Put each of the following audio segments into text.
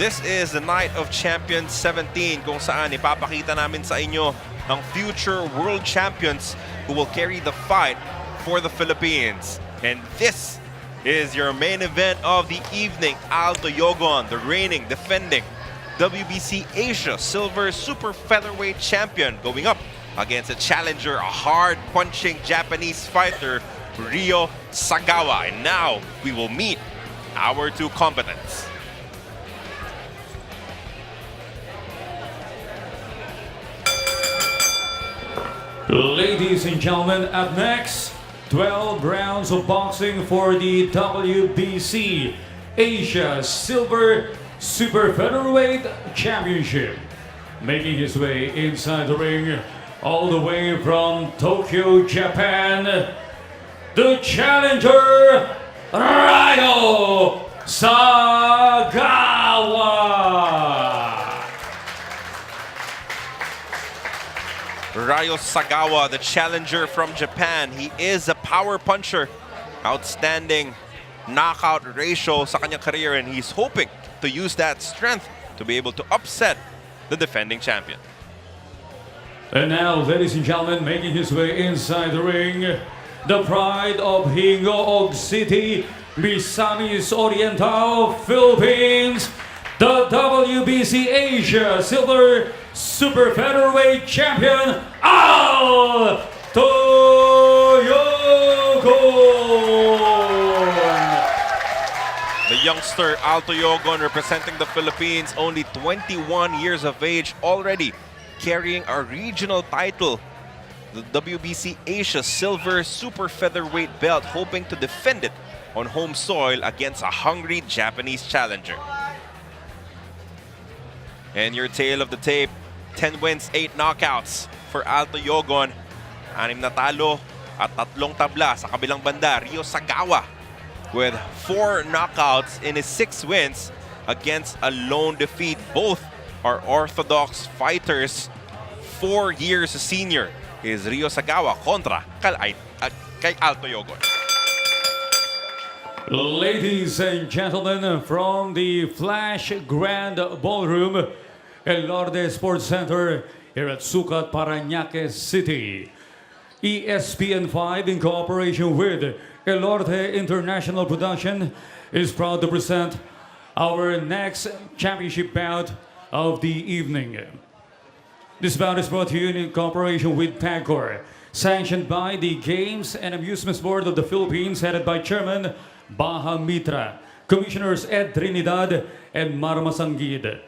This is the Night of Champions 17 kung saan ipapakita namin sa inyo ang future world champions who will carry the fight for the Philippines. And this is your main event of the evening. Toyogon, the reigning, defending WBC Asia Silver Super Featherweight Champion, going up against a challenger, a hard-punching Japanese fighter, Ryo Sagawa. And now we will meet our two combatants. Ladies and gentlemen, up next, 12 rounds of boxing for the WBC Asia Silver Super Featherweight Championship. Making his way inside the ring, all the way from Tokyo, Japan, the challenger, Ryo Sagawa. Ryo Sagawa, the challenger from Japan. He is a power puncher. Outstanding knockout ratio sa kanyang career, and he's hoping to use that strength to be able to upset the defending champion. And now, ladies and gentlemen, making his way inside the ring, the pride of Hingoog City, Misamis Oriental, Philippines, the WBC Asia Silver Super Featherweight Champion, Toyogon. The youngster Toyogon, representing the Philippines, only 21 years of age, already carrying a regional title, the WBC Asia Silver Super Featherweight belt, hoping to defend it on home soil against a hungry Japanese challenger. And your tale of the tape, 10 wins, 8 knockouts for Toyogon. 6 na talo at 3 tabla sa kabilang banda. Ryo Sagawa with 4 knockouts in his 6 wins against a lone defeat. Both are orthodox fighters. 4 years senior is Ryo Sagawa kontra kay Toyogon. Ladies and gentlemen, from the Flash Grand Ballroom, Elorde Sports Center here at Sucat, Parañaque City, ESPN5 in cooperation with Elorde International Production is proud to present our next championship bout of the evening. This bout is brought to you in cooperation with PAGCOR, sanctioned by the Games and Amusements Board of the Philippines, headed by Chairman Baha Mitra, Commissioners Ed Trinidad and Marma Sanggid,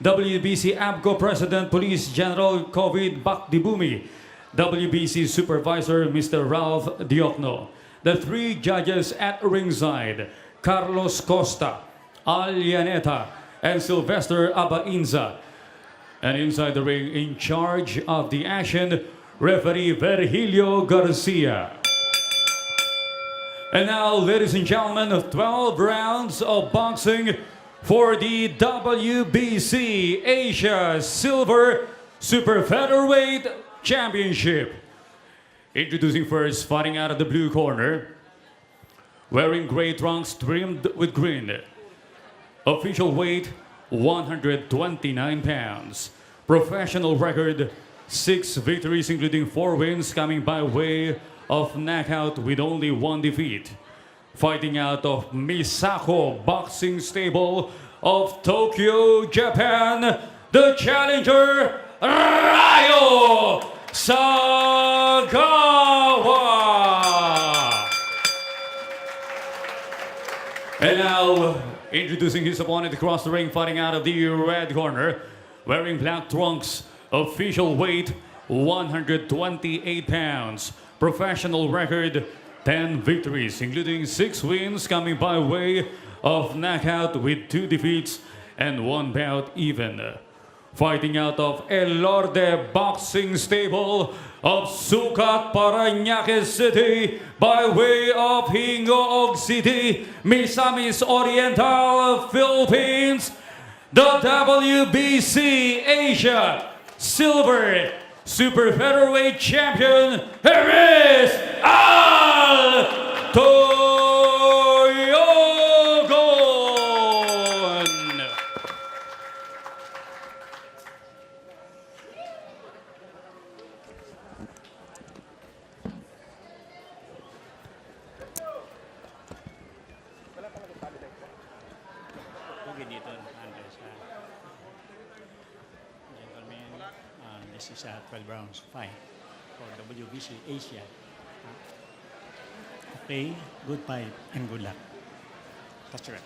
WBC ABCO President Police General Covid Bakdibumi, WBC Supervisor Mr. Ralph Diokno, the 3 judges at ringside, Carlos Costa, Al Llaneta, and Sylvester Abainza, and inside the ring, in charge of the action, referee Virgilio Garcia. And now, ladies and gentlemen, 12 rounds of boxing for the WBC Asia Silver Super Featherweight Championship. Introducing first, fighting out of the blue corner, wearing gray trunks trimmed with green. Official weight, 129 pounds. Professional record, 6 victories, including 4 wins coming by way of knockout with only 1 defeat. Fighting out of Misako Boxing Stable of Tokyo, Japan, the challenger, Ryo Sagawa. And now, introducing his opponent across the ring, fighting out of the red corner, wearing black trunks, official weight, 128 pounds. Professional record, 10 victories, including 6 wins coming by way of knockout with 2 defeats and 1 bout even. Fighting out of Elorde Boxing Stable of Sucat, Parañaque City, by way of Hingoog City, Misamis Oriental, Philippines, the WBC Asia Silver Super Featherweight Champion, here is Toyogon. this is a 12 rounds fight for WBC Asia. Okay, good fight and good luck. That's right.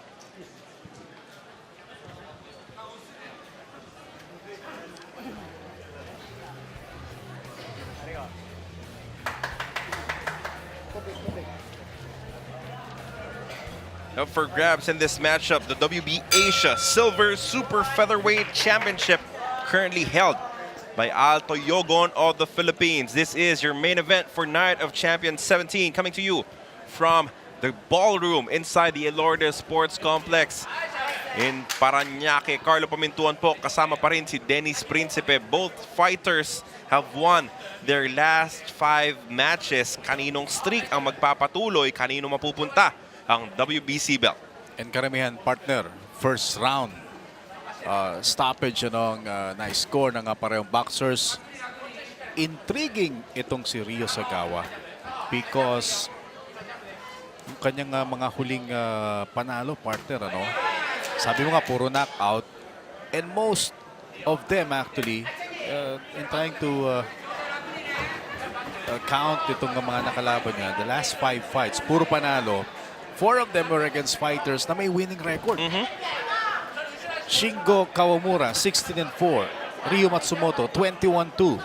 Up for grabs in this matchup, the WB Asia Silver Super Featherweight Championship, currently held by Toyogon of the Philippines. This is your main event for Night of Champions 17, coming to you from the ballroom inside the Elorde Sports Complex in Parañaque. Carlo Pamintuan po, kasama pa rin si Dennis Principe. Both fighters have won their last 5 matches. Kaninong streak ang magpapatuloy, kanino mapupunta ang WBC belt? And karamihan, partner, first round stoppage na-score ng parehong boxers. Intriguing itong si Rio Sagawa because yung kanyang mga huling panalo, partner, sabi mo nga, puro knockout. And most of them actually, in trying to count itong mga nakalaban niya, the last 5 fights, puro panalo. 4 of them were against fighters na may winning record. Shingo Kawamura, 16-4. Ryo Matsumoto, 21-2.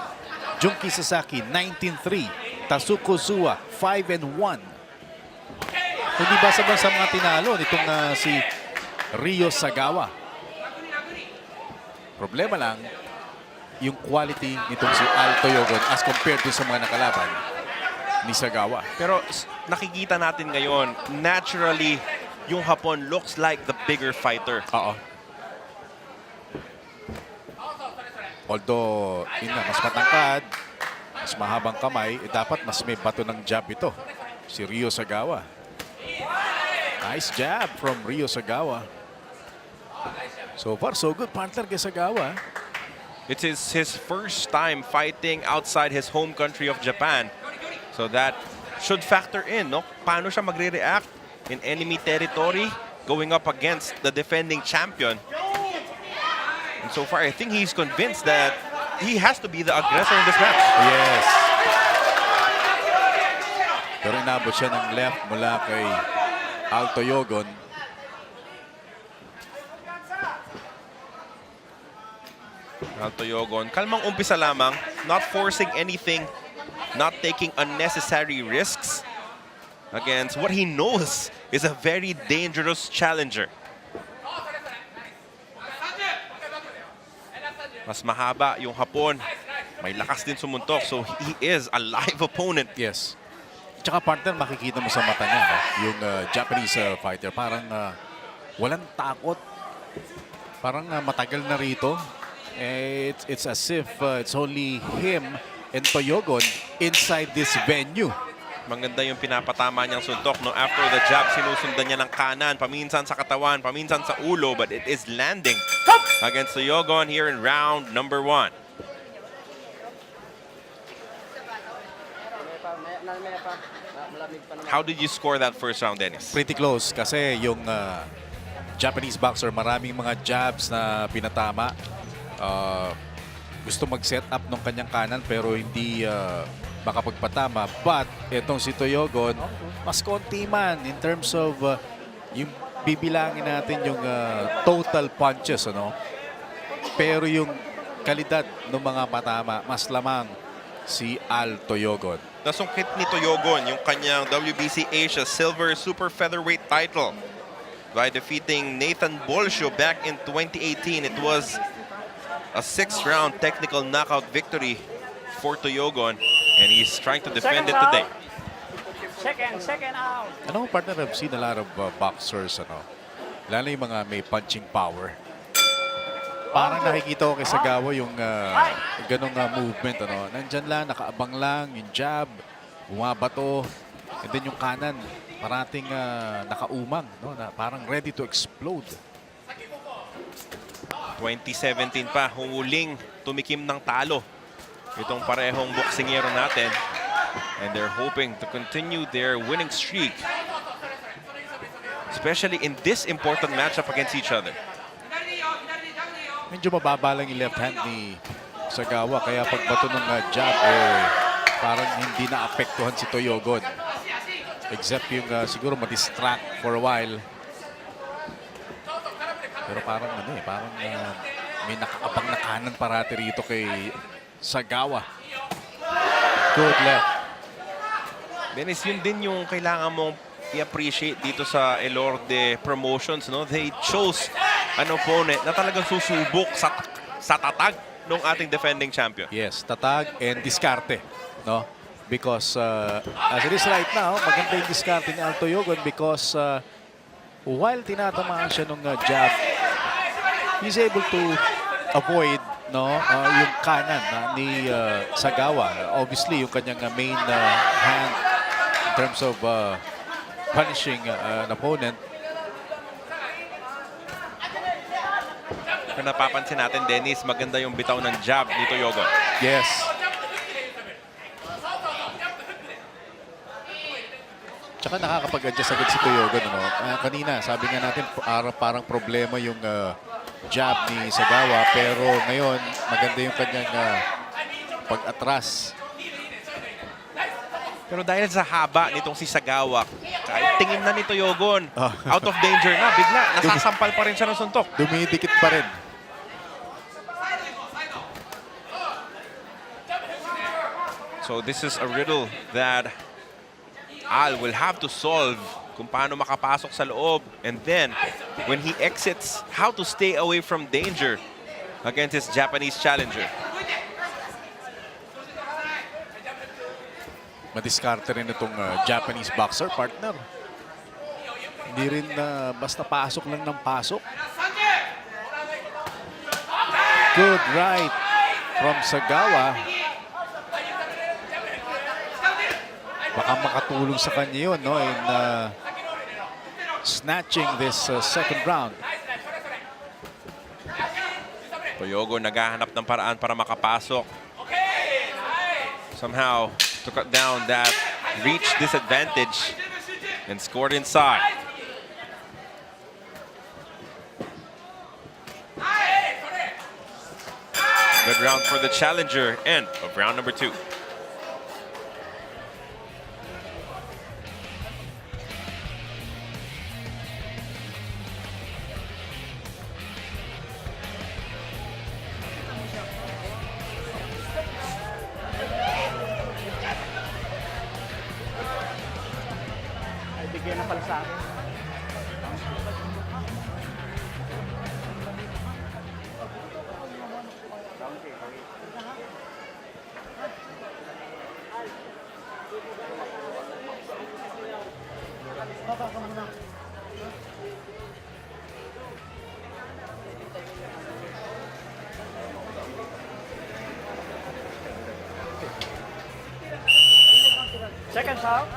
Junki Sasaki, 19-3. Tasuko Zua, 5-1. Hindi basa-basa mga tinalo nitong si Rio Sagawa. Problema lang, yung quality nitong si Toyogon as compared to sa mga nakalaban ni Sagawa. Pero nakikita natin ngayon, naturally, yung Hapon looks like the bigger fighter. Oo. Although, yun nga, mas matangkad, mas mahabang kamay, dapat mas may bato ng jab ito. Si Rio Sagawa. Nice jab from Rio Sagawa. So far, so good, partner kay Sagawa. It is his first time fighting outside his home country of Japan. So that should factor in, no? Paano siya magre-react in enemy territory going up against the defending champion? And so far, I think he's convinced that he has to be the aggressor in this match. Yes. Pero inabot siya ng left mula kay Toyogon. Toyogon, kalmang umpisa lamang, not forcing anything, not taking unnecessary risks against what he knows is a very dangerous challenger. Mas mahaba yung Hapon, may lakas din sumuntok, so he is a live opponent. Yes. Tsaka partner, makikita mo sa mata niya, yung Japanese fighter, parang walang takot. Parang matagal na rito. It's as if it's only him and Toyogon inside this venue. Maganda yung pinapatama niyang suntok, no? After the jab, sinusundan niya ng kanan, paminsan sa katawan, paminsan sa ulo, but it is landing against Toyogon here in round number 1. How did you score that first round, Dennis? Pretty close kasi yung Japanese boxer, maraming mga jabs na pinatama. Gusto mag-set up ng kanyang kanan pero hindi makapagpatama. But itong si Toyogon, mas konti man in terms of yung bibilangin natin yung total punches, pero yung kalidad ng mga patama, mas lamang si Toyogon. Nasungkit ni Toyogon yung kanyang WBC Asia Silver Super Featherweight title by defeating Nathan Bolsho back in 2018. It was a 6-round technical knockout victory for Toyogon, and he's trying to defend it today. Second out. Partner, I've seen a lot of boxers, lalo yung mga may punching power. Parang nakikita ko kay Sagawa yung ganong movement, Nandyan lang, nakaabang lang, yung jab, bumabato, and then yung kanan, parating nakaumang, na parang ready to explode. 2017 pa, humuling tumikim ng talo itong parehong boksingero natin. And they're hoping to continue their winning streak, especially in this important matchup against each other. Medyo mababa lang yung left hand ni Sagawa. Kaya pagbato ng jab, parang hindi naapektuhan si Toyogon. Except yung siguro ma-distract for a while. Pero parang parang may nakaabang na kanan parati rito kay Sagawa. Good left. Dennis, yun din yung kailangan mong i-appreciate dito sa Elorde Promotions, no? They chose an opponent na talagang susubok sa tatag ng ating defending champion. Yes, tatag and diskarte, no? Because as it is right now, maganda yung diskarte ni Toyogon because while tinatamaan siya ng jab, he's able to avoid yung kanan ni Sagawa. Obviously, yung kanyang main hand in terms of punishing an opponent. Kung napapansin natin, Dennis, maganda yung bitaw ng jab ni Toyogon. Yes. Tsaka nakakapag-adjust agad si Toyogon. Kanina, sabi nga natin, parang problema yung jab ni Sagawa. Pero ngayon, maganda yung kanyang pag-atras. Pero dahil sa haba nitong si Sagawa, kahit tingin na ni Toyogon, out of danger na, bigla, nasasampal pa rin siya ng suntok. Dumidikit pa rin. So this is a riddle that Al will have to solve kung paano makapasok sa loob. And then, when he exits, how to stay away from danger against his Japanese challenger. Madiskarte rin itong Japanese boxer partner. Hindi rin basta pasok lang ng pasok. Good right from Sagawa. Baka makatulong sa kanya yun, no, in snatching this second round. Toyogon naghahanap ng paraan para makapasok. Somehow, to cut down that reach disadvantage and scored inside. Good round for the challenger. End of round number 2. Bigyan na pala sa akin. Second shot.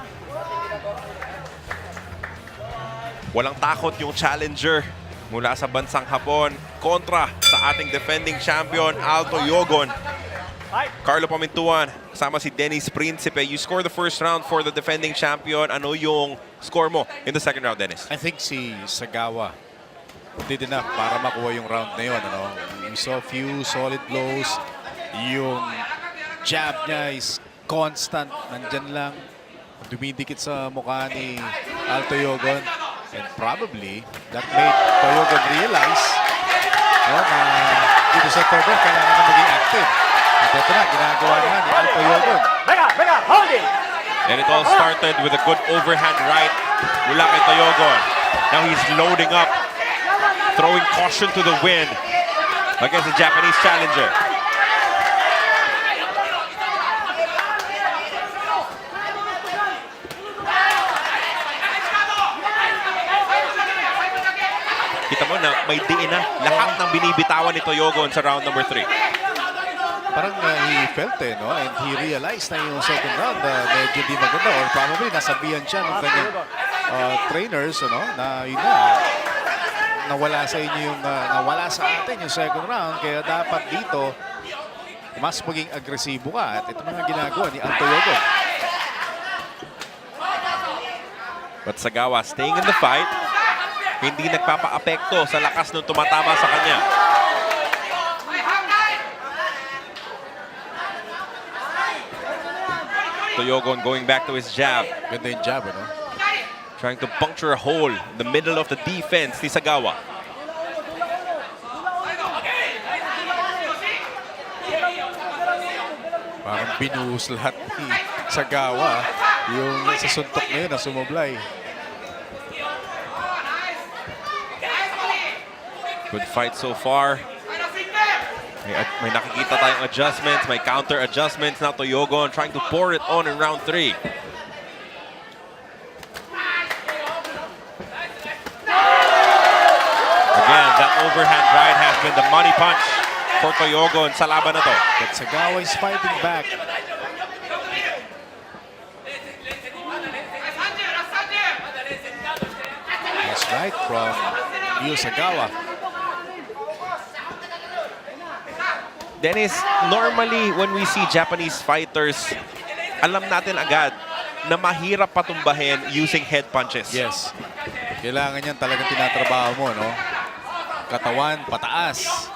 Walang takot yung challenger mula sa bansang Hapon kontra sa ating defending champion, Toyogon. Carlo Pamintuan, kasama si Dennis Principe. You score the first round for the defending champion. Ano yung score mo in the second round, Dennis? I think si Sagawa did enough para makuha yung round na yun. We saw a few solid blows. Yung jab niya is constant. Nandyan lang. Dumidikit sa mukha ni Toyogon. And probably, that made Toyogon realize na dito sa third round, kailangan na maging active. At ito na, ginagawa na ni Toyogon. Hold it! And it all started with a good overhand right mula kay Toyogon. Now he's loading up, throwing caution to the wind against the Japanese challenger. Kita mo na may diin na lahat ng binibitawan ni Toyogon sa round number 3. Parang he felt no? And he realized na yung second round medyo di maganda or probably nasabihan siya ng kanyang trainers na yun na nawala sa inyo yung nawala sa atin yung second round, kaya dapat dito mas maging agresibo ka, at ito mga ginagawa ni Toyogon. But Sagawa staying in the fight, hindi nagpapa-apekto sa lakas ng tumatama sa kanya. Toyogon going back to his jab. Ganda yung jab, ano? Trying to puncture a hole in the middle of the defense ni Sagawa. Parang binuhos lahat ni Sagawa. Yung sa suntok na yun na sumablay. Good fight so far. May nakikita tayong adjustments, may counter adjustments. Now Toyogon trying to pour it on in round 3. Again, that overhand right has been the money punch for Toyogon sa laban na to. But Sagawa is fighting back. That's right from Ryo Sagawa. Dennis, normally when we see Japanese fighters, alam natin agad na mahirap patumbahin using head punches. Yes. Kailangan yan talagang tinatrabaho mo, no? Katawan, pataas.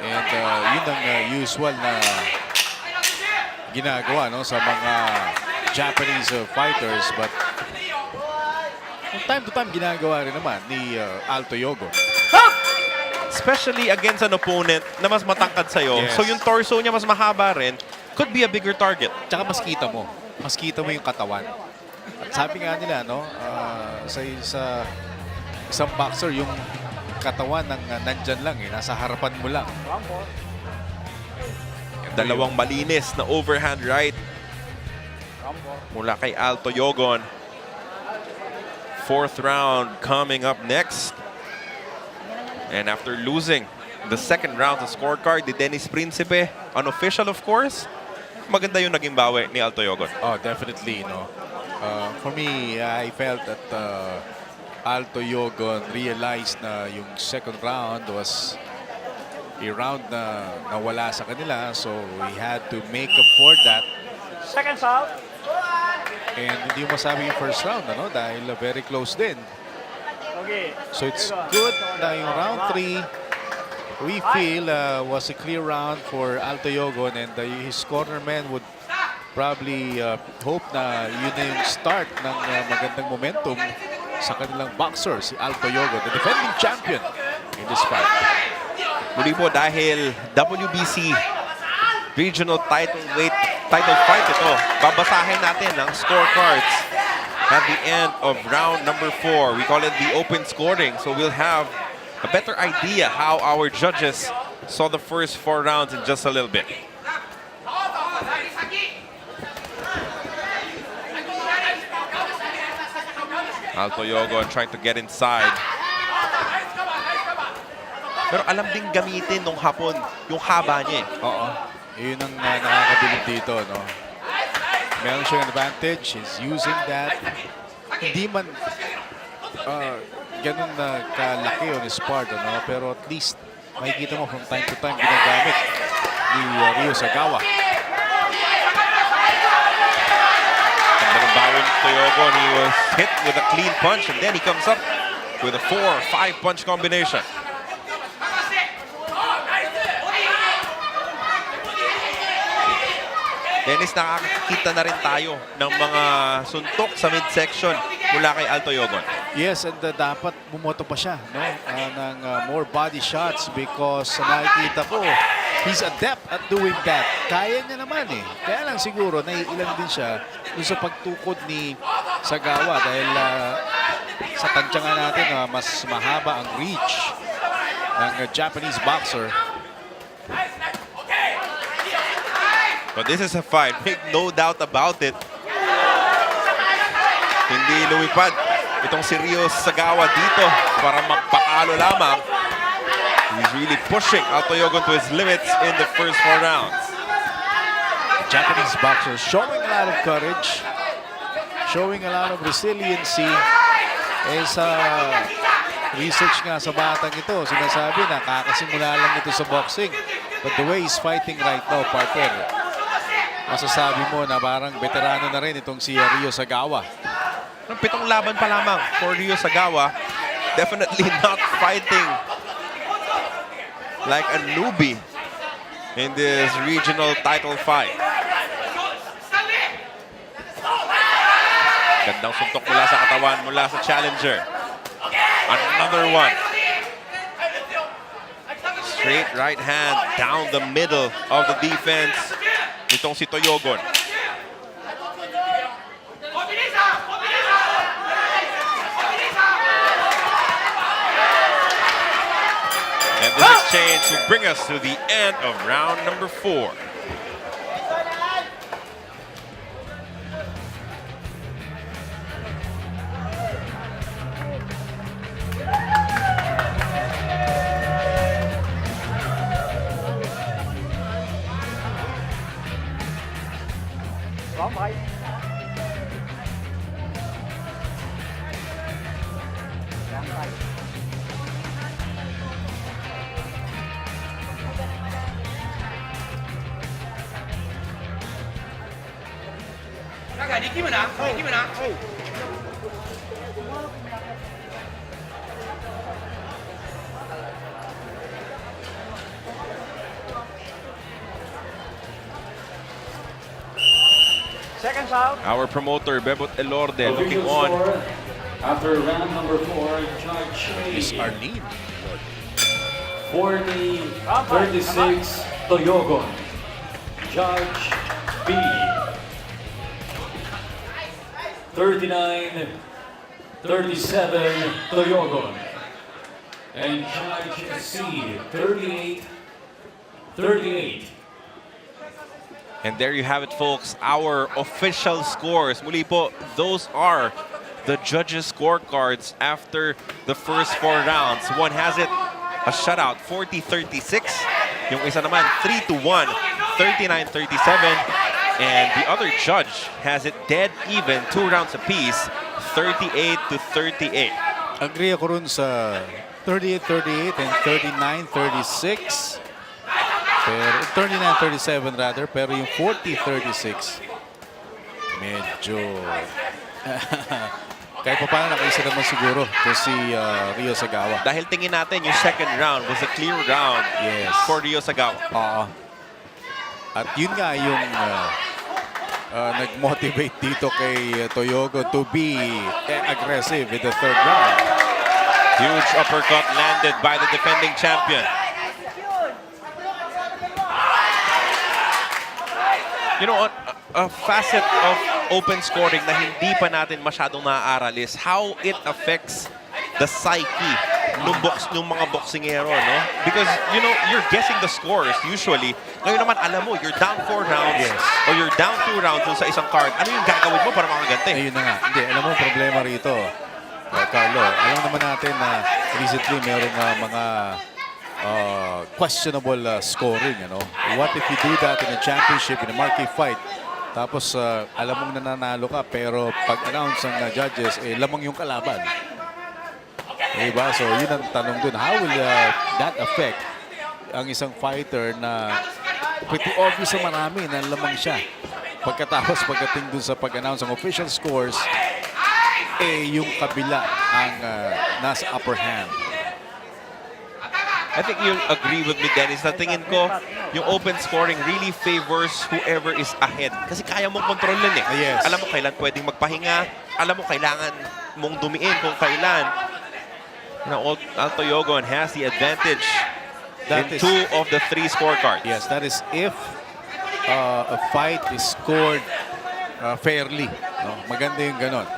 And yun ang usual na ginagawa, no, sa mga Japanese fighters. But from time to time, ginagawa rin naman ni Toyogon. Especially against an opponent na mas matangkad sa'yo. Yes. So yung torso niya mas mahaba rin, could be a bigger target. Tsaka mas kita mo. Mas kita mo yung katawan. At sabi nga nila, no, sa isang boxer, yung katawan ng nandyan lang, nasa harapan mo lang. Dalawang malinis na overhand right mula kay Toyogon. 4th round coming up next. And after losing the 2nd round sa scorecard, ni Dennis Principe, unofficial of course, maganda yung naging bawi ni Toyogon. Oh, definitely, no. For me, I felt that Toyogon realized na yung 2nd round was a round na nawala sa kanila, so he had to make up for that. Second foul. And hindi mo masabi yung 1st round, ano, dahil very close din. Okay. So it's good na yung round 3 we feel was a clear round for Toyogon, and his cornerman would probably hope na yun na yung start ng magandang momentum sa kanilang boxer, si Toyogon, the defending champion in this fight. Muli po dahil WBC regional title fight ito, babasahin natin ang scorecards at the end of round number 4. We call it the open scoring. So we'll have a better idea how our judges saw the first 4 rounds in just a little bit. Toyogon trying to get inside. Pero alam ding gamitin nung hapon yung haba niya. Oo. Yun ang nakakabilib dito, no? Meron siyang advantage. He's using that. Hindi man ganun na kalaki on his part, no? Pero at least makikita mo from time to time ginagamit ni Ryo Sagawa. Ang bawin ni Toyogon, he was hit with a clean punch and then he comes up with a 4 or 5 punch combination. Dennis, nakakita na rin tayo ng mga suntok sa midsection mula kay Toyogon. Yes, and dapat bumoto pa siya, no? Ng more body shots because nakikita ko, he's adept at doing that. Kaya niya naman eh. Kaya lang siguro, naiilan din siya dun sa pagtukod ni Sagawa dahil sa tansya nga natin, mas mahaba ang reach ng Japanese boxer. But this is a fight, make no doubt about it. Hindi lumipad itong si Ryo Sagawa dito para magpatalo lamang. He's really pushing Toyogon to his limits in the first 4 rounds. Japanese boxer showing a lot of courage, showing a lot of resiliency. Sa research nga sa batang ito, sinasabi na kakasimula lang ito sa boxing. But the way he's fighting right now, partner, masasabi mo na parang veterano na rin itong si Ryo Sagawa. 7 laban pa lamang for Ryo Sagawa. Definitely not fighting like a newbie. in this regional title fight. Gandang suntok mula sa katawan mula sa challenger. Another one. Straight right hand down the middle of the defense nitong si Toyogon. And this exchange will bring us to the end of round number 4. Wrong fight. Wrong fight. Second out. Our promoter, Bebot Elorde, looking Official on. score after round number 4, Judge Miss A. Arlene. 40-36 Toyogon. Judge B. 39-37 Toyogon. And Judge C. 38-38. And there you have it, folks. Our official scores. Muli po, those are the judges' scorecards after the first 4 rounds. One has it a shutout, 40-36. Yung isa naman, 3-1, 39-37. And the other judge has it dead even, 2 rounds apiece, 38-38. Agree ako rin sa 38-38 and 39-36. Pero 39-37 rather, pero yung 40-36 medyo kahit pa paano nakaisa naman siguro to si Rio Sagawa. Dahil tingin natin yung second round was a clear round for Rio Sagawa. Oo. At yun nga yung nag-motivate dito kay Toyogon to be aggressive in the third round. Huge uppercut landed by the defending champion. You know, a facet of open scoring na hindi pa natin masyadong naaaral is how it affects the psyche ng mga boksingero, no? Because, you know, you're guessing the scores usually. Ngayon naman, alam mo, you're down 4 rounds or you're down 2 rounds dun sa isang card. Ano yung gagawin mo para makaganti? Ayun na nga. Hindi, alam mo, problema rito, Carlo. Alam naman natin na recently meron mga questionable scoring, you know. What if you do that in a championship, in a marquee fight? Tapos alam mong nananalo ka pero pag-announce ng judges, lamang yung kalaban. Diba? So yun ang tanong dun. How will that affect ang isang fighter na pretty obvious sa marami na lamang siya? Pagkatapos pagdating dun sa pag-announce ng official scores, yung kabila ang nasa upper hand. I think you'll agree with me, Dennis, na tingin ko, yung open scoring really favors whoever is ahead. Kasi kaya mong kontrolin eh. Yes. Alam mo kailan pwedeng magpahinga, alam mo kailangan mong dumiin kung kailan. You know, Toyogon has the advantage in 2 of the 3 scorecards. Yes, that is if a fight is scored fairly. No? Maganda yung ganon.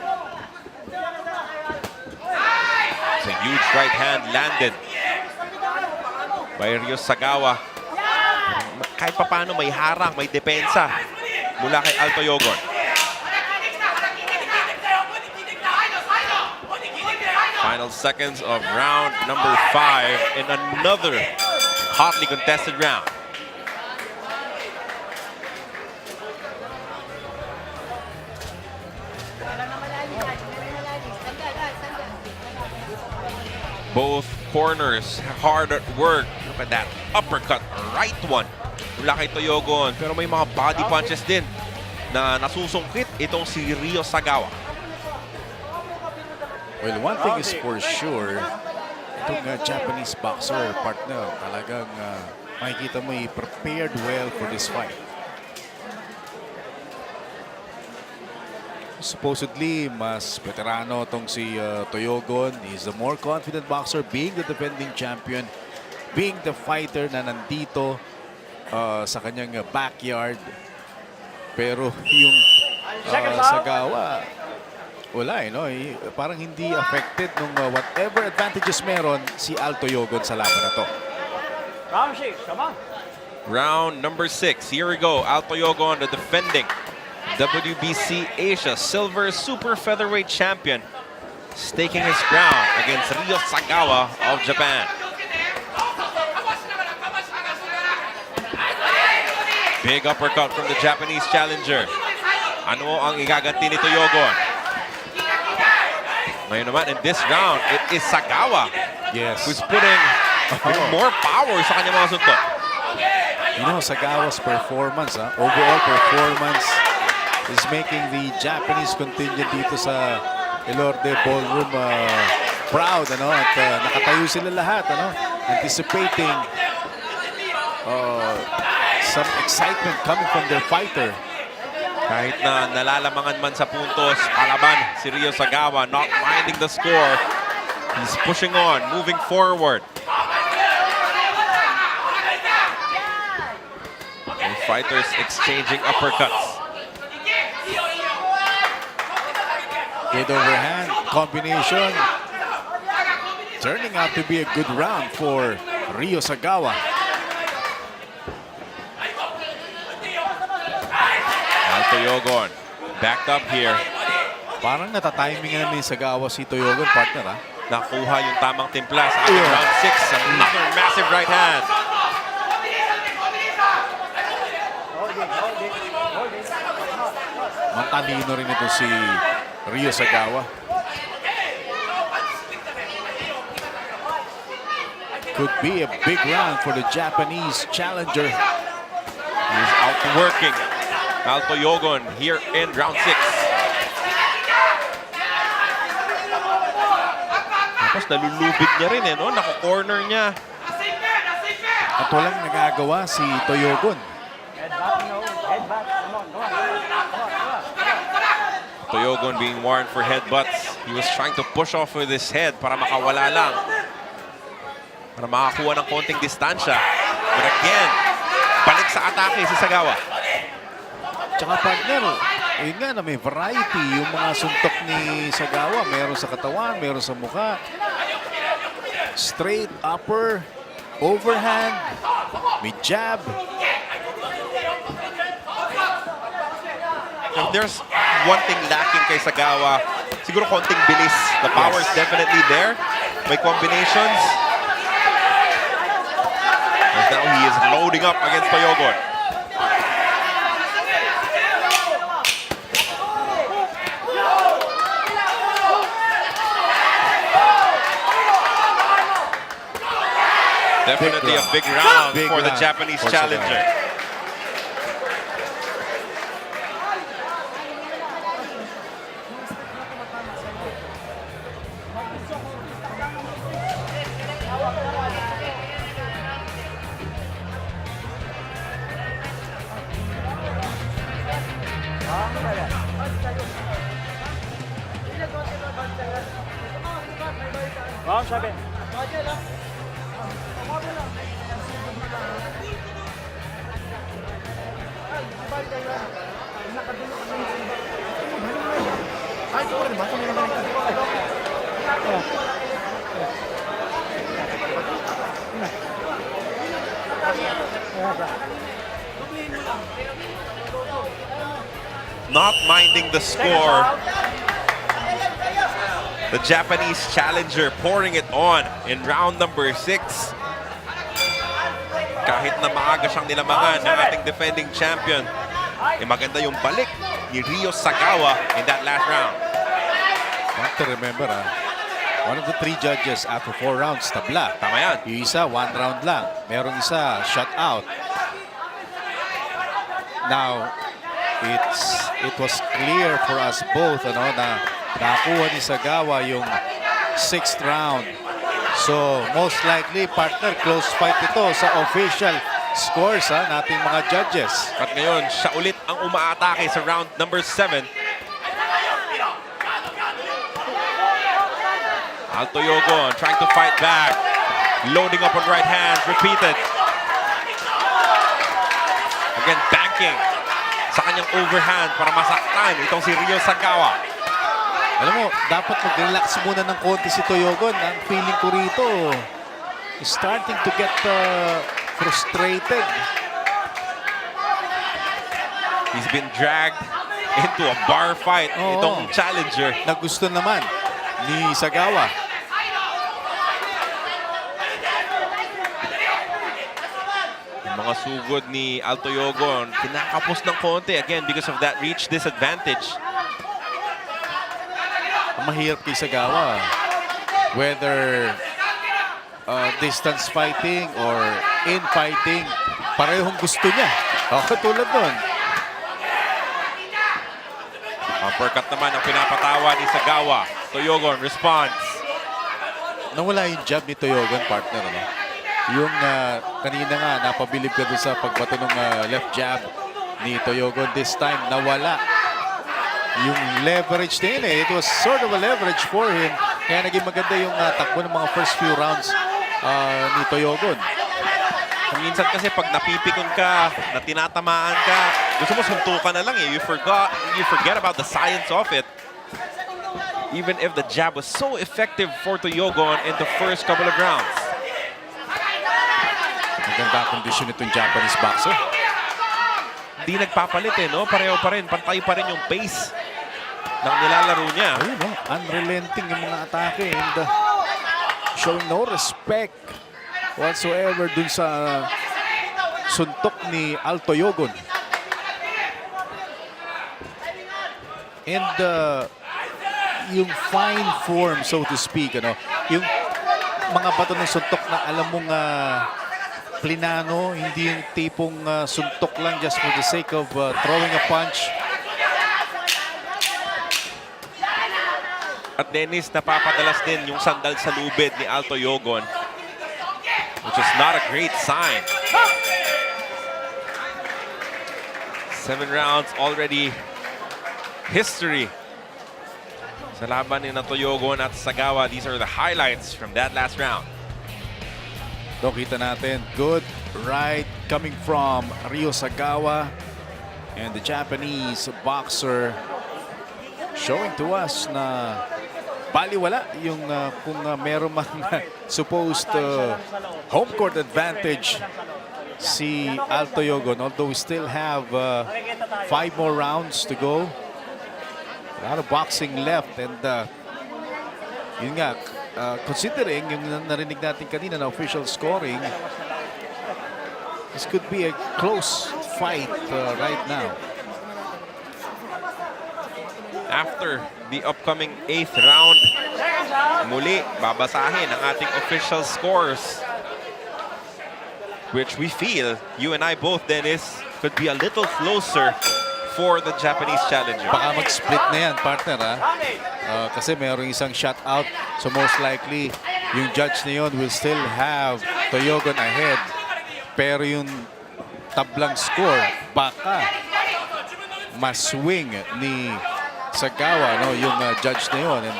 It's a huge right hand landed by Rio Sagawa. Kahit pa paano may harang, may depensa mula kay Toyogon. Final seconds of round number 5 in another hotly contested round. Both corners hard at work. Look at that uppercut, right one mula kay Toyogon. Pero may mga body punches din na nasusungkit itong si Rio Sagawa. Well, one thing is for sure, itong Japanese boxer partner talagang makikita mo, he prepared well for this fight. Supposedly, mas veterano tong si Toyogon. He's a more confident boxer, being the defending champion, being the fighter na nandito sa kanyang backyard. Pero yung Sagawa, wala no? Parang hindi affected nung whatever advantages meron si Al Toyogon sa laban na to. Round 6, come on. Round number 6. Here we go. Al Toyogon, the defending WBC Asia Silver Super Featherweight Champion, staking his ground against Ryo Sagawa of Japan. Big uppercut from the Japanese challenger. Ano ang igaganti ni Toyogon? Ngayon naman, in this round, it is Sagawa Yes. who's putting more power sa kanyang mga suntok. You know, Sagawa's performance, overall performance, is making the Japanese contingent dito sa Elorde Ballroom proud, ano, at nakatayo sila lahat, ano, anticipating some excitement coming from their fighter. Kahit na nalalamangan man sa puntos, kalaban si Ryo Sagawa, not minding the score. He's pushing on, moving forward. And fighters exchanging uppercuts. Good overhand combination. Turning out to be a good round for Ryo Sagawa. Al Toyogon backed up here. Parang natatimingan ni Sagawa si Toyogon, partner, Nakuha yung tamang timpla sa ating round 6. Another massive right hand. Matalino rin ito si Ryo Sagawa. Could be a big round for the Japanese challenger. He's outworking Al Toyogon here in round 6. Tapos nalulubig niya rin, no? Naku-corner niya. At walang nagagawa si Toyogon. Headbutt, no. Headbutt. Come on, come on. Toyogon being warned for headbutts. He was trying to push off with his head para makawala lang. Para makakuha ng konting distansya. But again, balik sa atake si Sagawa. Tsaka partner, yun nga na may variety yung mga suntok ni Sagawa. Meron sa katawan, meron sa mukha. Straight, upper, overhand, may jab. If there's one thing lacking kay Sagawa, siguro konting bilis. The power is definitely there. May combinations. And now he is loading up against Toyogon. Definitely a big round Big for the round Japanese for challenger. Round 7. Not minding the score. The Japanese challenger pouring it on in round number 6. Kahit na maaga siyang nilamangan ng ating defending champion, maganda yung balik ni Ryo Sagawa in that last round. Want to remember, one of the 3 judges after 4 rounds, tabla. Tama yan. Yung isa, 1 round lang. Meron isa, shut out. Now, it was clear for us both, na nakakuha ni Sagawa yung 6th round. So, most likely, partner, close fight ito sa official scores nating mga judges. At ngayon, siya ulit ang umaatake sa round number 7. Toyogon trying to fight back. Loading up on right hands. Repeated. Again, banking sa kanyang overhand para masaktan itong si Ryo Sagawa. Alam mo, dapat mag-relax muna ng konti si Toyogon. Ang feeling ko rito, is starting to get frustrated. He's been dragged into a bar fight. Oo. Itong challenger. Na gusto naman ni Sagawa. Yung mga sugod ni Toyogon, kinakapos ng konti. Again, because of that reach disadvantage. Ang mahirap kay Sagawa. Whether distance fighting or in fighting, parehong gusto niya. Katulad nun. Uppercut naman ang pinapatawa ni Sagawa. Toyogon responds. Nawala yung jab ni Toyogon, partner. Ano? Yung kanina nga, napabilib ka doon sa pagbato ng left jab ni Toyogon. This time, nawala yung leverage din. It was sort of a leverage for him. Kaya naging maganda yung takbo ng mga first few rounds ni Toyogon. Minsan kasi pag napipikon ka, na tinatamaan ka, gusto mo suntukan na lang eh. You forget about the science of it. Even if the jab was so effective for Toyogon in the first couple of rounds. Maganda kondisyon itong Japanese boxer. Di nagpapalit eh, no? Pareho pa rin, pantay pa rin yung pace ng nilalaro niya. Ayun, no? Unrelenting yung mga atake and showing no respect whatsoever dun sa suntok ni Toyogon. And yung fine form, so to speak, yung mga bato ng suntok na alam mong plinano, hindi yung tipong suntok lang just for the sake of throwing a punch. At Dennis, napapadalas din yung sandal sa lubid ni Toyogon, which is not a great sign. 7 rounds already history sa laban ni Toyogon at Sagawa. These are the highlights from that last round. Doon kita natin, good right coming from Ryo Sagawa and the Japanese boxer showing to us na baliwala yung kung meron mang supposed home court advantage si Toyogon, although we still have 5 more rounds to go. A lot of boxing left and yun nga, considering yung narinig natin kanina na official scoring, this could be a close fight right now. After the upcoming 8th round, muli babasahin ang ating official scores, which we feel, you and I both, Dennis, could be a little closer for the Japanese challenger. Baka mag-split na yan, partner, ha? Kasi mayroong isang shot out. So most likely, yung judge na yun will still have Toyogon ahead. Pero yung tablang score, baka maswing ni Sagawa, no? Yung judge na yun. And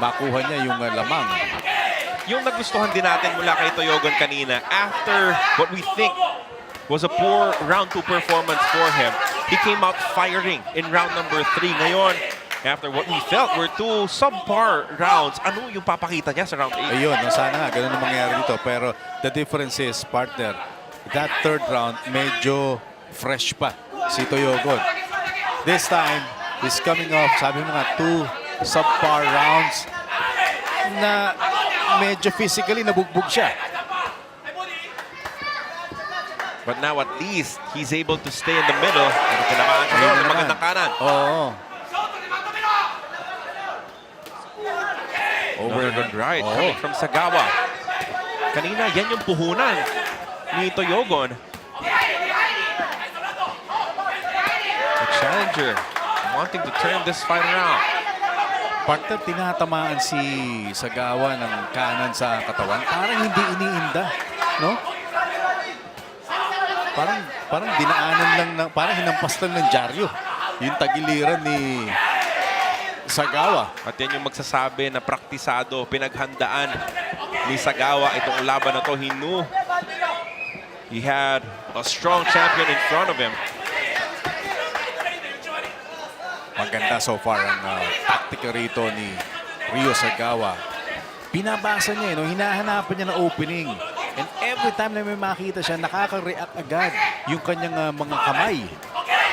makuha niya yung lamang. Yung nagustuhan din natin mula kay Toyogon kanina, after what we think was a poor round 2 performance for him, he came out firing in round number 3. Ngayon, after what we felt were 2 subpar rounds, ano yung papakita niya sa round 8? Ayun, no, sana nga, ganun ang mangyari dito. Pero the difference is, partner, that 3rd round, medyo fresh pa si Toyogon. This time, he's coming off, sabi mo nga, 2 subpar rounds na medyo physically nabugbog siya. But now at least, he's able to stay in the middle. Pero tinamaan siya doon ng magandang kanan. Oo. Overhead right Oo. coming from Sagawa. Kanina, yan yung puhunan ni Toyogon. The challenger wanting to turn this fight around. Partner, tinatamaan si Sagawa ng kanan sa katawan. Parang hindi iniinda, no? Parang dinaanan lang, parang hinampas lang ng dyaryo. Yung tagiliran ni Sagawa. At yan yung magsasabi na praktisado, pinaghandaan ni Sagawa itong laban na to. He knew he had a strong champion in front of him. Maganda so far ang tactica rito ni Ryo Sagawa. Binabasa niya, no? Hinahanapan niya ng opening. And every time na may makita siya, nakaka-react agad yung kanyang mga kamay.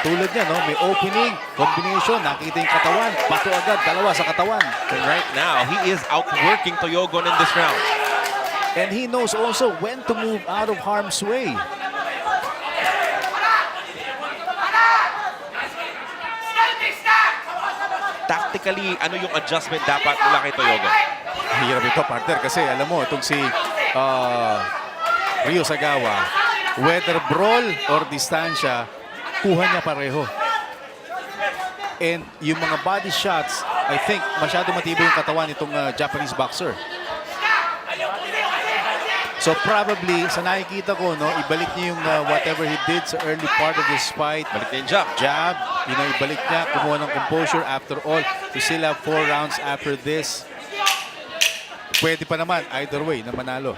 Tulad niya, no? May opening, combination, nakita yung katawan, pato agad, dalawa sa katawan. And right now, he is outworking Toyogon in this round. And he knows also when to move out of harm's way. Tactically, ano yung adjustment dapat mula kay Toyogon? Hirap ito, partner, kasi alam mo, itong si Ryo Sagawa, whether brawl or distansya, kuha niya pareho. And yung mga body shots, I think, masyado matibay yung katawan itong Japanese boxer. So probably, sa nakikita ko, no, ibalik niya yung whatever he did sa early part of this fight. Balik na yung jab. Jab, you know, ibalik niya, kumuha ng composure. After all, we still have 4 rounds after this. Pwede pa naman, either way, na manalo.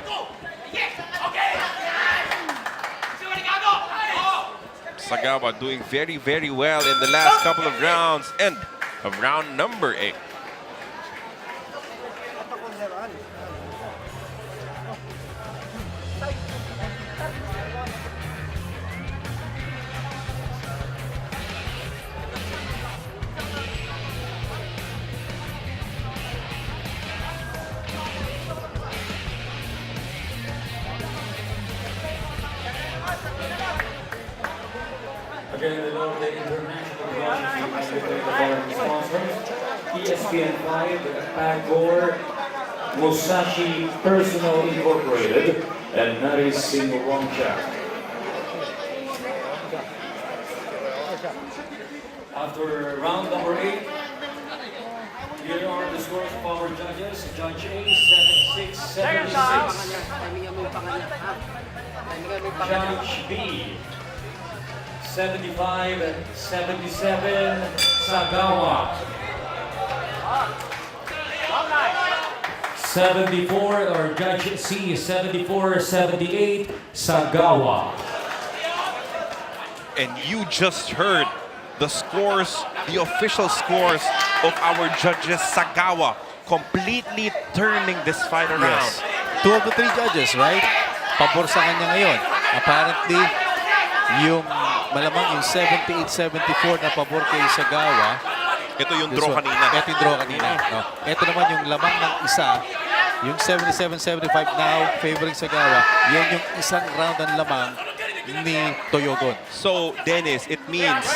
Sagawa doing very, very well in the last couple of rounds. End of round number 8. Again, the Norte International Foreign sponsors, ESPN5, Pagor, Musashi Personal Incorporated, and Nari Singh-Wongcha. After round number 8, here are the scores of our judges. Judge A, 76, 76. Judge B, 75, 77, Sagawa. 74, or Judge C, 74, 78, Sagawa. And you just heard the scores, the official scores of our judges. Sagawa completely turning this fight around. Yes. 2 of the 3 judges, right? Pabor sa kanya ngayon. Apparently, yung malamang yung 78-74 na pabor kay Sagawa. Ito yung draw kanina. Ito yung draw kanina. No. Ito naman yung lamang ng isa. Yung 77-75 now favoring Sagawa. Yan yung isang round ang lamang ni Toyogon. So, Dennis, it means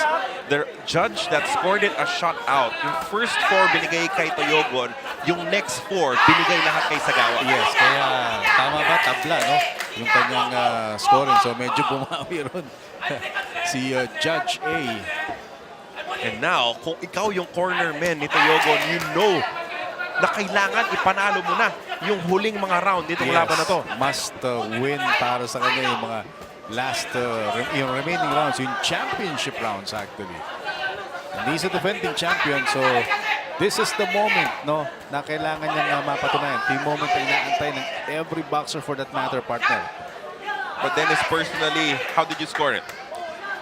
the judge that scored it a shot out, yung first 4 binigay kay Toyogon, yung next 4 binigay lahat kay Sagawa. Yes, kaya tama ba? Tabla, no? Yung kanyang scoring. So, medyo bumawi ron si Judge A. And now, kung ikaw yung corner man ni Toyogon, you know na kailangan ipanalo mo na yung huling mga round nitong laban na to. Must win para sa kanya yung mga last yung remaining rounds, yung championship rounds actually. And he's a defending champion, so this is the moment, no, na kailangan niya mapatunayan. The moment na inaantay ng every boxer for that matter, partner. But Dennis, personally, how did you score it?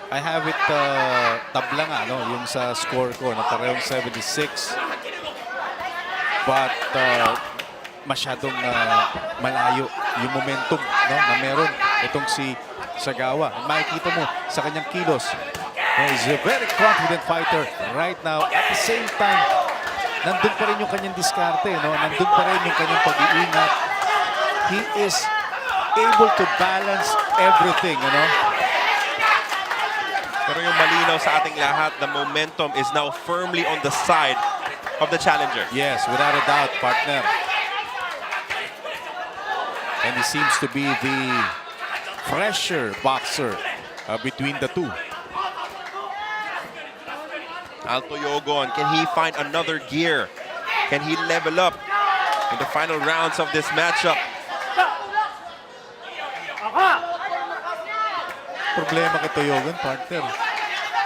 I have it tabla nga, no, yung sa score ko na parehong 76. But masyadong malayo yung momentum, no, na meron itong si Sagawa. At makikita mo sa kanyang kilos, he's a very confident fighter right now. At the same time, nandun pa rin yung kanyang diskarte, no? Nandun pa rin yung kanyang pag-iingat. He is able to balance everything, you know? Pero yung malinaw sa ating lahat, the momentum is now firmly on the side of the challenger. Yes, without a doubt, partner. And he seems to be the fresher boxer between the two. Toyogon, can he find another gear Can he level up in the final rounds of this matchup? Problema kay Toyogon, partner.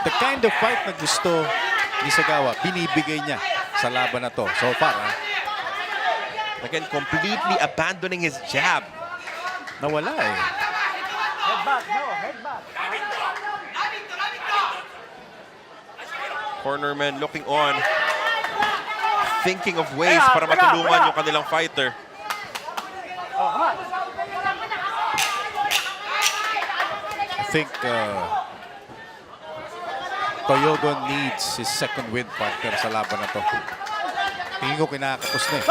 The kind of fight na gusto ni Sagawa, binibigay niya sa laban na to. So far, Again, completely abandoning his jab. nawala eh. Head back, no, head back. Cornerman looking on, thinking of ways para matulungan yung kanilang fighter. Oh, come on. I think Toyogon needs his second win, partner, sa laban na to. Tingin ko kinakapos na eh.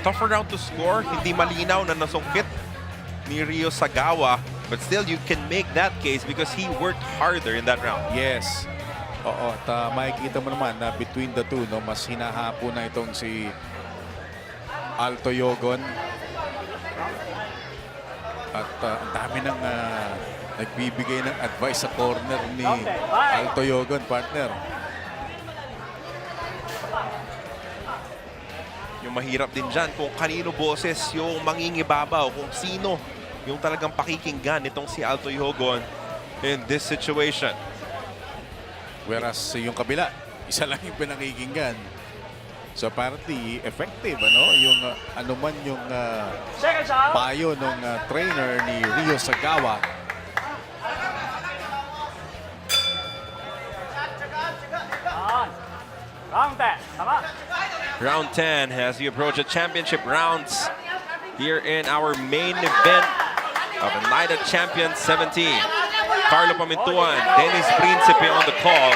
Tougher round to score, hindi malinaw na nasungkit ni Ryo Sagawa. But still, you can make that case because he worked harder in that round. Yes. Oo, at makikita mo naman na between the two, no, mas hinahapo na itong si Toyogon. At ang dami nang nagbibigay ng advice sa corner ni Toyogon, partner. Yung mahirap din dyan kung kanino boses yung mangingibabaw, kung sino yung talagang pakikinggan nitong si Toyogon in this situation. Whereas yung kabila, isa lang yung pinakikinggan. So apparently effective, ano? Yung anuman yung Second out. payo ng trainer ni Ryo Sagawa. On. Round 10. Come on. Round 10 as we approach the championship rounds here in our main event of the Night of Champions 17. Carlo Pamintuan, Dennis Principe on the call.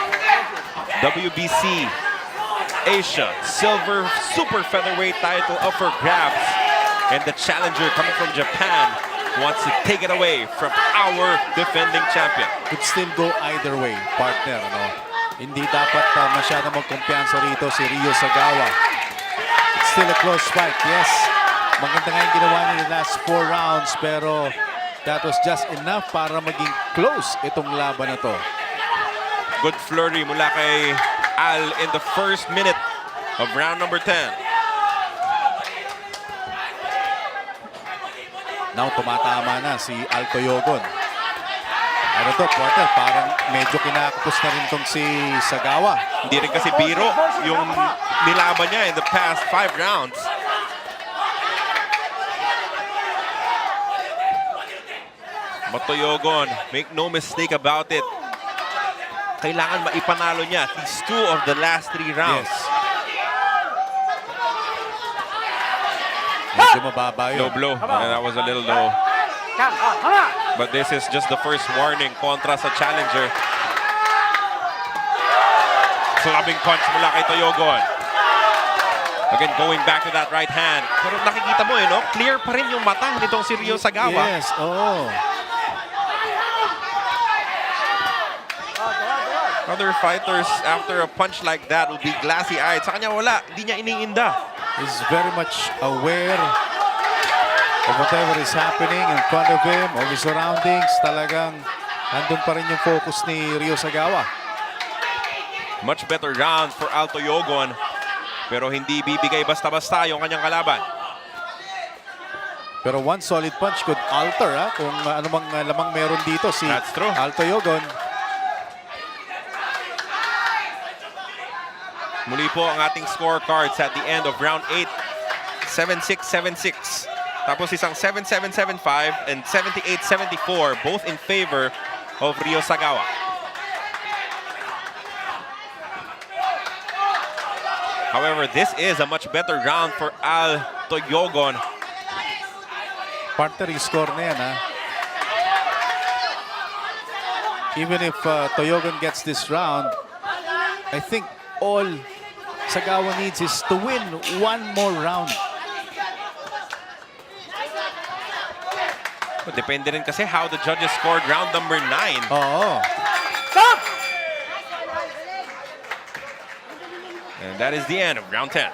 WBC Asia Silver Super Featherweight title up for grabs. And the challenger coming from Japan wants to take it away from our defending champion. Could still go either way, partner, ano? Hindi dapat masyadong magkumpiyansa rito si Ryo Sagawa. It's still a close fight, yes. Maganda nga yung ginawa niya the last 4 rounds, pero that was just enough para maging close itong laban na to. Good flurry mula kay Al in the first minute of round number 10. Now tumatama na si Toyogon. Ano to, partner? Parang medyo kinakapos na rin itong si Sagawa. Hindi rin kasi biro yung nilaban niya in the past 5 rounds. But Toyogon, make no mistake about it, kailangan maipanalo niya at least 2 of the last 3 rounds. Yes. Medyo mababa yun. Low blow. That was a little low. Come on. But this is just the first warning kontra sa challenger. Clubbing punch mula kay Toyogon. Again, going back to that right hand. Pero nakikita mo no? Clear pa rin yung mata nitong si Ryo Sagawa. Yes, oo. Other fighters, after a punch like that, will be glassy-eyed. Sa kanya wala. Hindi niya iniinda. He's very much aware of whatever is happening in front of him, of his surroundings. Talagang nandun pa rin yung focus ni Ryo Sagawa. Much better round for Toyogon. Pero hindi bibigay basta-basta yung kanyang kalaban. Pero one solid punch could alter kung anumang lamang meron dito si That's true. Toyogon. Muli po ang ating scorecards at the end of round 8. 7-6, 7-6. Tapos isang 7-7, 7-5 and 78-74, both in favor of Ryo Sagawa. However, this is a much better round for Toyogon. Partner, yung score na yan, Even if Toyogon gets this round, I think all Sagawa needs is to win one more round. But depende rin kasi how the judges scored round number 9. Oo. Stop! And that is the end of round 10.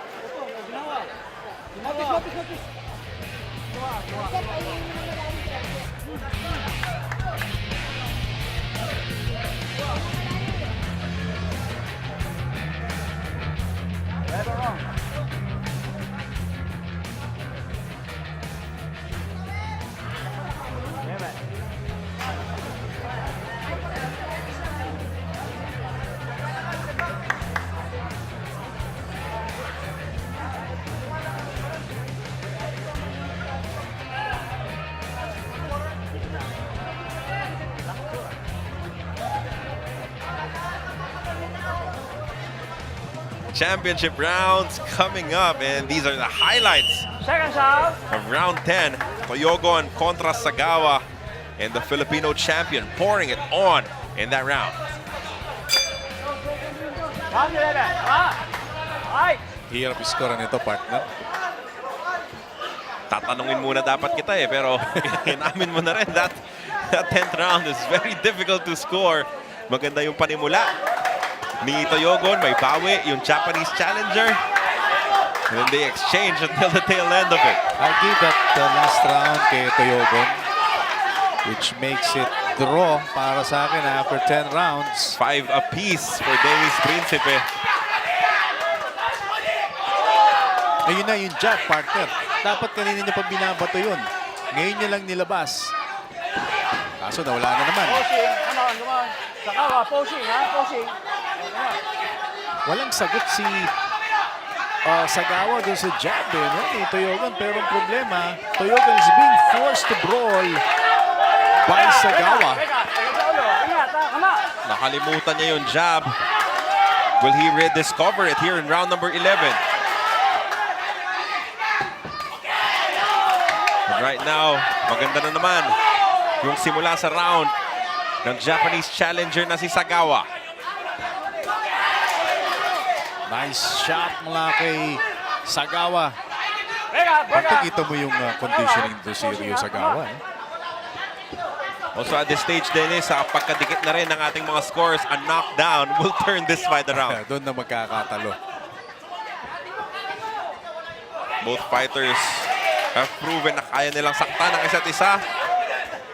championship rounds coming up, and these are the highlights Second round. of round 10. Toyogon contra Sagawa, and the Filipino champion pouring it on in that round. Round 11. Tama. Right. Hirap iskora nito, partner. Tatanungin muna dapat kita pero inamin mo na rin that 10th round is very difficult to score. Maganda yung panimula ni Toyogon, may bawi yung Japanese challenger. And then they exchange until the tail end of it. I'll give that last round kay Toyogon, which makes it draw para sa akin after 10 rounds. 5 apiece for Dennis Principe. Ayun na yung jab, partner. Dapat kanina niya pa binabato yun. Ngayon niya lang nilabas. Kaso nawala na naman. Posing. Come on, come on. Sagawa, posing, ha? Posing. Walang sagot si Sagawa dun sa jab no? Ni Toyogon. Pero ang problema, Toyogon is being forced to brawl by Sagawa. Ingat, ha? Come on. Nakalimutan niya yung jab. Will he rediscover it here in round number 11? But right now, maganda na naman yung simula sa round ng Japanese challenger na si Sagawa. Nice shot mula kay Sagawa. Vega, Vega. Pakita mo yung conditioning to si Ryo Sagawa. Also at this stage, Dennis, sa pagkadikit na rin ng ating mga scores, a knockdown will turn this fight around. Doon na magkakatalo. Both fighters have proven na kaya nilang saktan ang isa't isa.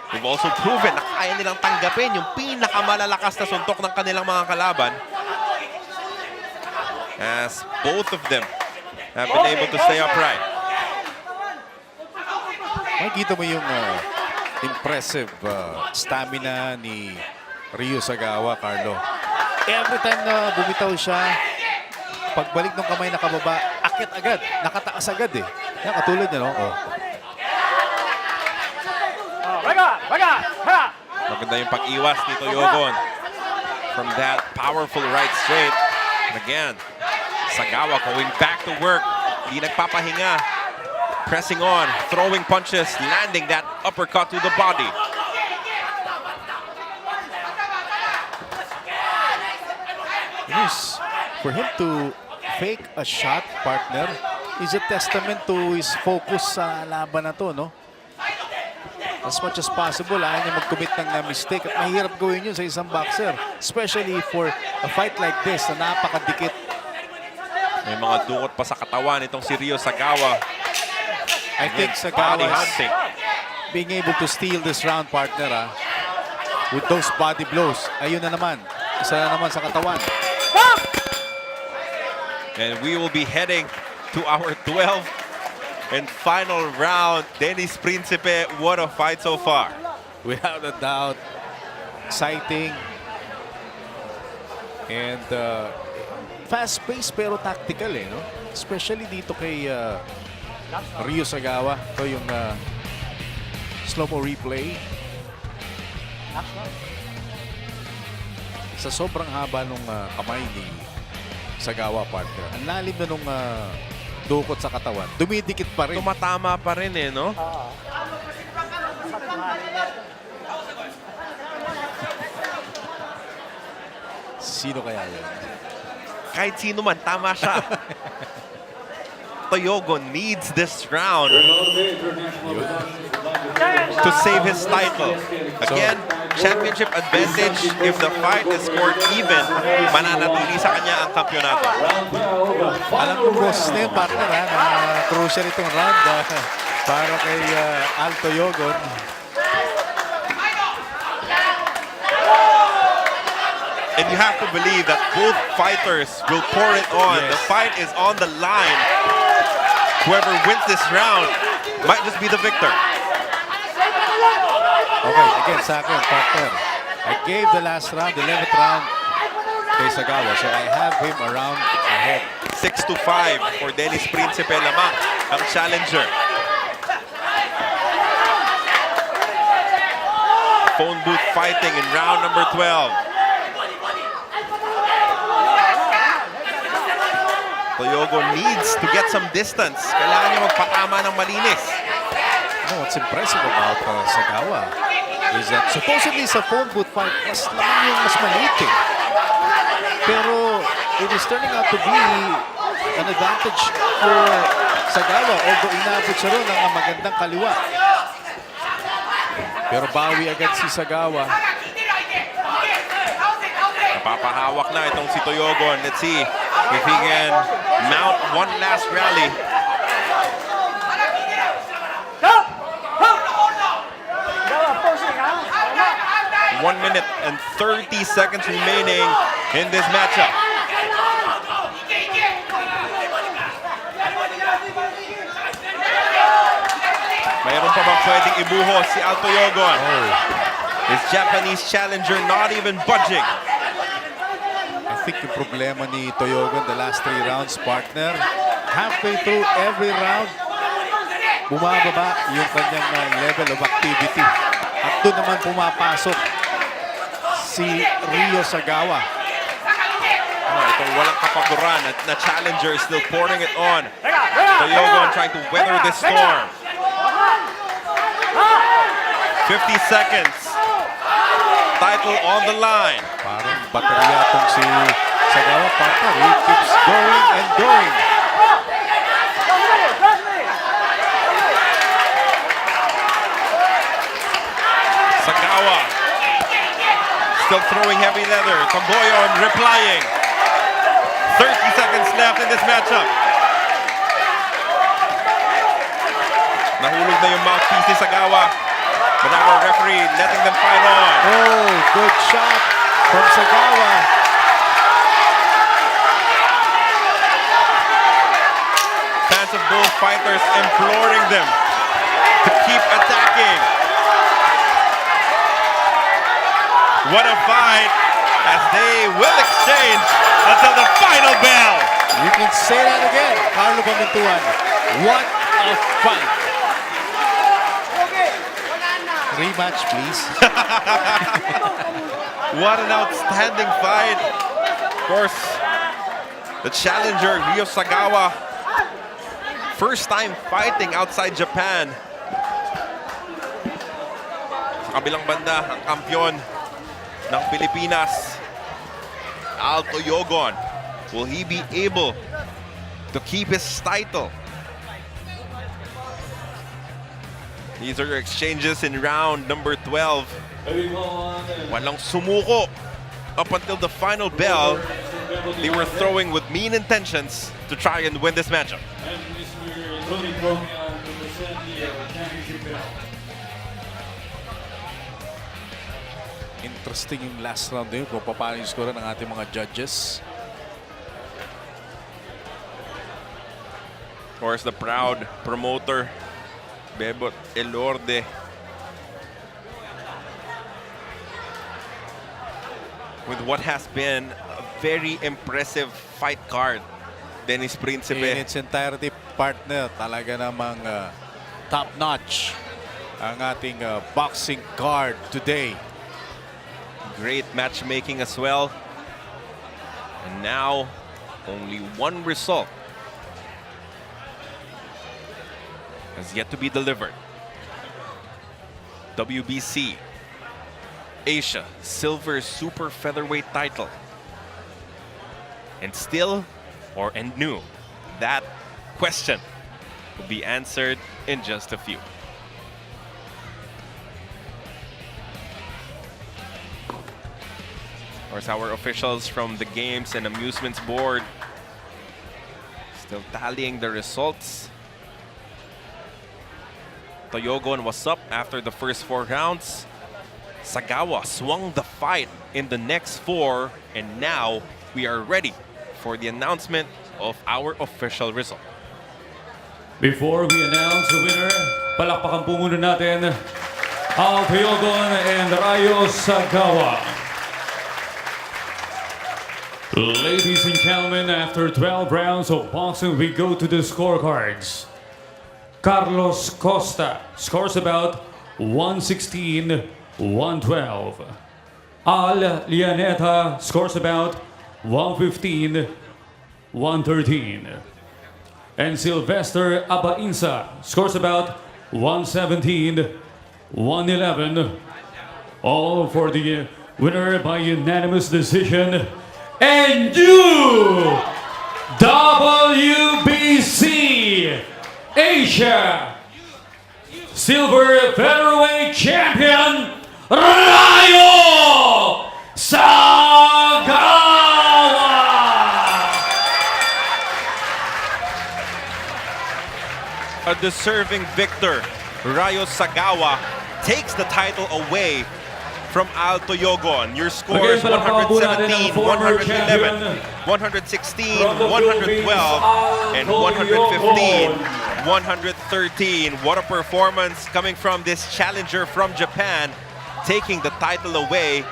They've also proven na kaya nilang tanggapin yung pinakamalalakas na suntok ng kanilang mga kalaban. As both of them have been able to stay upright. Makikita mo yung impressive stamina ni Ryo Sagawa, Carlo. Every time na bumitaw siya, pagbalik ng kamay nakababa, akit agad, nakataas agad eh. Yan, katulad niya, no? Oh. Vega, Vega, Vega. Maganda yung pag-iwas ni Toyogon from that powerful right straight. And again, Sagawa going back to work. Hindi nagpapahinga. Pressing on, throwing punches, landing that uppercut to the body. Yes, for him to fake a shot, partner, is a testament to his focus sa laban na to, no? As much as possible, ayaw niya mag-commit ng mistake. At mahirap gawin yun sa isang boxer. Especially for a fight like this na napakadikit. May mga dukot pa sa katawan itong si Ryo Sagawa. I think Body Sagawa is hunting. being able to steal this round, partner, with those body blows. Ayun na naman. Isa na naman sa katawan. And we will be heading to our 12th and final round. Dennis Principe, what a fight so far. Without a doubt, exciting. And fast-paced pero tactical no? Especially dito kay Ryo Sagawa. Ito yung slow-mo replay. Sa sobrang haba nung kamay ni Sagawa, partner. Ang lalim na nung dukot sa katawan. Dumidikit pa rin. Tumatama pa rin no? Sino kaya yan? Kahit sino man, tama siya. Toyogon needs this round to save his title. Again, championship advantage. If the fight is scored even, mananatili sa kanya ang kampyonato. Alam ko boses na yun, partner, na crucial itong round para kay Al Toyogon. And you have to believe that both fighters will pour it on. Yes. The fight is on the line. Whoever wins this round might just be the victor. Okay, again, sa akin, partner. I gave the last round, the 11th round, kay Sagawa. So I have him around ahead. 6-5 for Dennis Principe lamang, ang challenger. Phone booth fighting in round number 12. Toyogon needs to get some distance. Kailangan niya magpatama ng malinis. No, what's impressive about Sagawa is that supposedly sa phone booth fight, mas naman yung mas maliit eh. Pero it is turning out to be an advantage for Sagawa, although inabot siya ron ng magandang kaliwa. Pero bawi agad si Sagawa. Napapahawak na itong si Toyogon. Let's see if he can mount one last rally. Sagawa, posing ha. Kama. 1 minute and 30 seconds remaining in this matchup. Mayroon pa bang pwedeng ibuhos si Toyogon? His Japanese challenger not even budging. I think yung problema ni Toyogon the last 3 rounds, partner, halfway through every round, bumababa yung kanyang level of activity. At doon naman pumapasok si Rio Sagawa. Itong walang kapaguran at na challenger is still pouring it on. Toyogon trying to weather this storm. 50 seconds. Title on the line. Parang baterya itong si Sagawa, partner. He keeps going and going. Sagawa still throwing heavy leather. Toyogon replying. 30 seconds left in this matchup. Nahulog na yung mouthpiece ni Sagawa. But our referee letting them fight on. Oh, good shot from Sagawa. Fans of both fighters imploring them to keep attacking. What a fight as they will exchange until the final bell. You can say that again, Carlo Pamintuan. What a fight. Rematch, please. What an outstanding fight. Of course, the challenger, Rio Sagawa, first time fighting outside Japan. Sa kabilang banda, ang kampiyon ng Pilipinas, Toyogon. Will he be able to keep his title? These are your exchanges in round number 12. Walang sumuko. Up until the final bell, they were throwing with mean intentions to try and win this matchup. Interesting yung last round din kung paano yung score ng ating mga judges. Of course, the proud promoter, Bebot Elorde. With what has been a very impressive fight card, Dennis Principe. In its entirety, partner, talaga namang top-notch ang ating boxing card today. Great matchmaking as well. And now, only one result has yet to be delivered. WBC Asia Silver Super Featherweight title. And still, and new, that question will be answered in just a few. Of course, our officials from the Games and Amusements Board still tallying the results. Toyogon was up after the first 4 rounds. Sagawa swung the fight in the next 4, and now we are ready for the announcement of our official result. Before we announce the winner, palakpakan po muna natin Toyogon and Rio Sagawa. Ladies and gentlemen, after 12 rounds of boxing, we go to the scorecards. Carlos Costa scores about 116-112. Al Lianeta scores about 115-112. 113. And Sylvester Abainsa scores about 117, 111. All for the winner by unanimous decision. And you, WBC Asia Silver Featherweight Champion, Ryo Sagawa! A deserving victor, Ryo Sagawa takes the title away from Toyogon. Your scores Again, palakpakan po natin ang 117, former 111, champion 116, from the 112, and Philippines, 115, 113. What a performance coming from this challenger from Japan, taking the title away.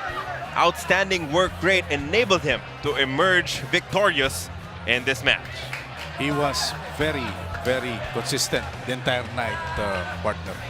Outstanding work rate enabled him to emerge victorious in this match. He was very, very consistent the entire night, partner.